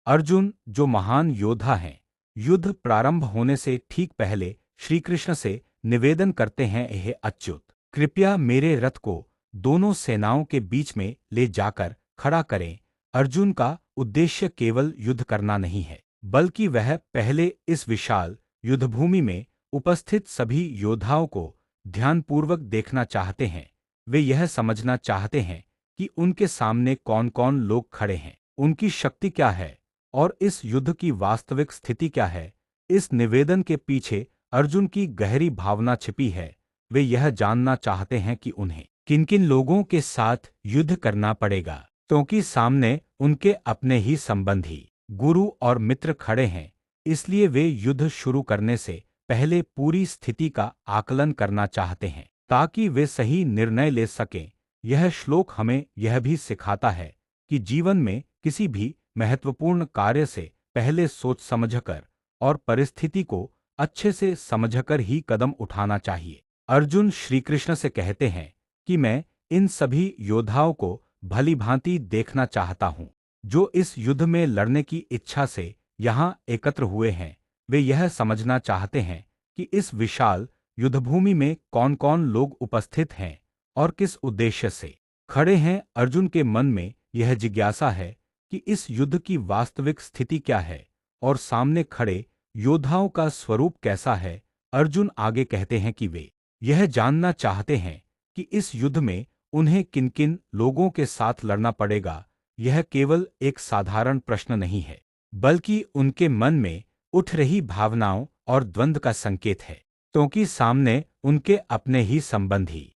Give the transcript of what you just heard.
अर्जुन, जो महान योद्धा हैं, युद्ध प्रारंभ होने से ठीक पहले श्री कृष्ण से निवेदन करते हैं, हे अच्युत, कृपया मेरे रथ को दोनों सेनाओं के बीच में ले जाकर खड़ा करें। अर्जुन का उद्देश्य केवल युद्ध करना नहीं है, बल्कि वह पहले इस विशाल युद्धभूमि में उपस्थित सभी योद्धाओं को ध्यानपूर्वक देखना चाहते हैं। वे यह समझना चाहते हैं कि उनके सामने कौन कौन लोग खड़े हैं, उनकी शक्ति क्या है और इस युद्ध की वास्तविक स्थिति क्या है। इस निवेदन के पीछे अर्जुन की गहरी भावना छिपी है। वे यह जानना चाहते हैं कि उन्हें किन किन लोगों के साथ युद्ध करना पड़ेगा, क्योंकि सामने उनके अपने ही संबंधी, गुरु और मित्र खड़े हैं। इसलिए वे युद्ध शुरू करने से पहले पूरी स्थिति का आकलन करना चाहते हैं, ताकि वे सही निर्णय ले सकें। यह श्लोक हमें यह भी सिखाता है कि जीवन में किसी भी महत्वपूर्ण कार्य से पहले सोच समझकर और परिस्थिति को अच्छे से समझकर ही कदम उठाना चाहिए। अर्जुन श्री कृष्ण से कहते हैं कि मैं इन सभी योद्धाओं को भली भांति देखना चाहता हूँ, जो इस युद्ध में लड़ने की इच्छा से यहाँ एकत्र हुए हैं। वे यह समझना चाहते हैं कि इस विशाल युद्धभूमि में कौन कौन लोग उपस्थित हैं और किस उद्देश्य से खड़े हैं। अर्जुन के मन में यह जिज्ञासा है कि इस युद्ध की वास्तविक स्थिति क्या है और सामने खड़े योद्धाओं का स्वरूप कैसा है। अर्जुन आगे कहते हैं कि वे यह जानना चाहते हैं कि इस युद्ध में उन्हें किन किन लोगों के साथ लड़ना पड़ेगा। यह केवल एक साधारण प्रश्न नहीं है, बल्कि उनके मन में उठ रही भावनाओं और द्वंद्व का संकेत है, क्योंकि सामने उनके अपने ही संबंधी,